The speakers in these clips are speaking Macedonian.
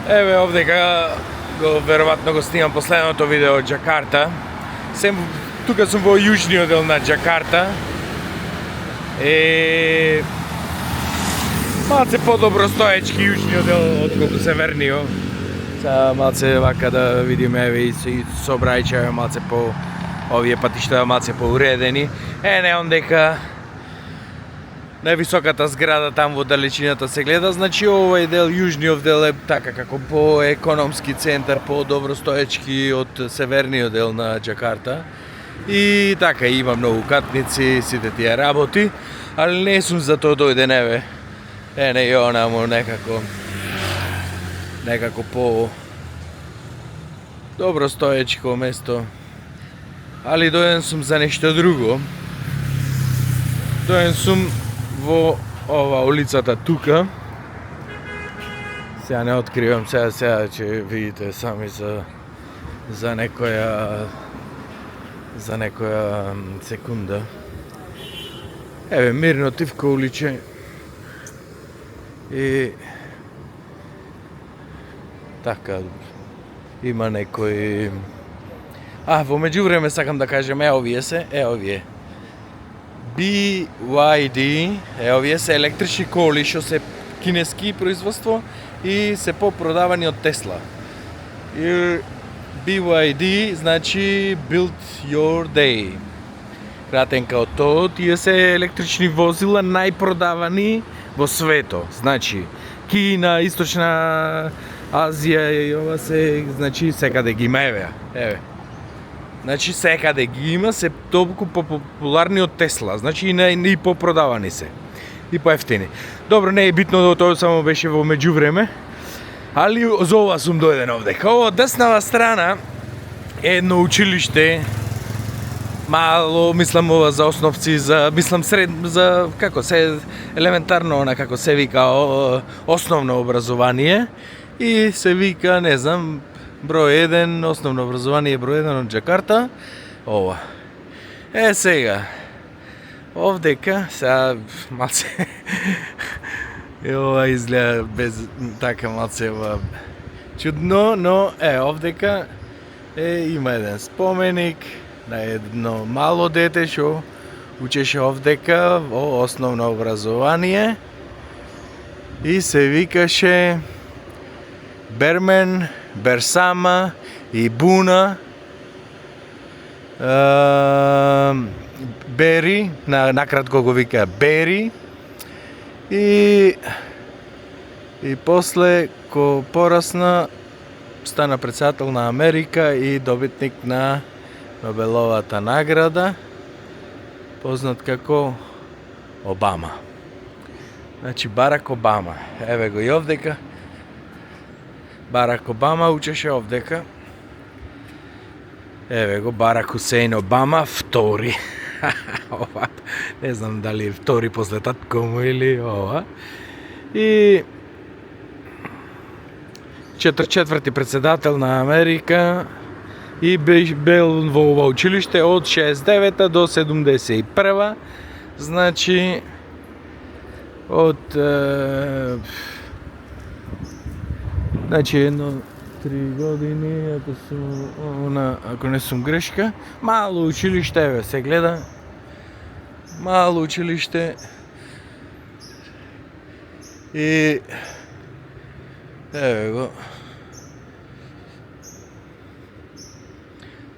Еве овдека веројатно го снимам последното видео од Џакарта. Тука сум во јужниот дел на Џакарта. Малце подобро стоечки јужниот дел отколку северниот. Са малце вака да видиме еве и сообраќај малце по овие патишта малце поуредени. Не ондека највисоката зграда там во далечината се гледа, значи овој дел, јужниот дел е така како по-економски центар, по-добро стоечки од северниот дел на Џакарта. И така има многу катници, сите тие работи, али не сум за тоа дојден еве. Не и онамо некако по добро стоечко место. Али дојден сум за нешто друго. Дојден сум во ова улицата тука. Сега не откривам, сега ќе видите сами за некоја секунда. Еве мирно тивко уличе. И така има некој во меѓувреме сакам да кажем овие BYD, овие се електрични коли што се кинески производство и се попродавани од Тесла. И BYD значи Build Your Day. Кратенка од тоа, тие се електрични возила најпродавани во свето. Значи Кина, Источна Азија и ова се, значи секаде ги има еве. Значи секаде ги има, се толку популарни од Тесла, значи и попродавани се. И поевтини. Добро, не е битно, тоа само беше во меѓувреме. Али за ова сум дојден овдека. Ова деснава страна е едно училиште. Мало, мислам ова за основци, за како се елементарно, како се вика основно образование и се вика, не знам, број 1, основно образование број 1 од Џакарта. Ова. Сега. Овдека, сега малце ова изгледа без така малце чудно, но овдека има еден споменик на едно мало дете што учеше овдека во основно образование и се викаше Бермен, Берсама и Буна Бери, накратко го вика Бери и после ко порасна стана председател на Америка и добитник на Нобеловата награда, познат како Обама. Значи Барак Обама. Еве го и овдека. Барак Обама учеше овдека. Еве го Барак Хусейн Обама, втори. Ова, не знам дали е втори после татко му или ова. И четврти председател на Америка и бил во ова училиште од 69 до 71. Значи од едно 3 години, ако не сум грешка. Мало училиште, еве се гледа. Мало училиште. И еве го.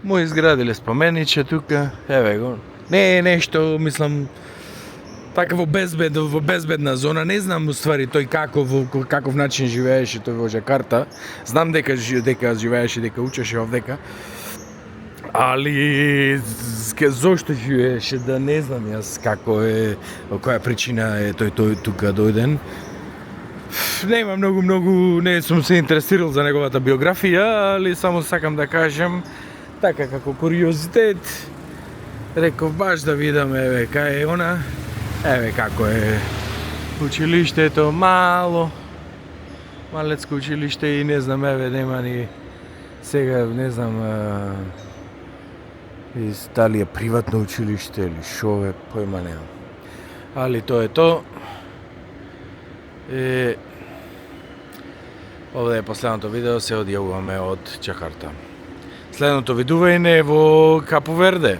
Му изградиле спомениче тука, еве го. Не е нешто, мислам, така во безбедна зона, не знам уствари тој каков начин живееше тој во Џакарта. Знам дека живееше, дека учеше овдека. Али зошто живееше, да не знам јас како е, која причина е тој тука дојден. Нема многу, не сум се интересирал за неговата биографија, али само сакам да кажем, така како куриозитет, реков баш да видам еве кај е она. Еве како е училиштето, малецко училиште и не знам, еве нема ни сега, не знам дали е приватно училиште или шо е, појма немам. Али тоа е тоа. Овде е последното видео, се одјавуваме од Џакарта. Следното видување е во Капу Верде.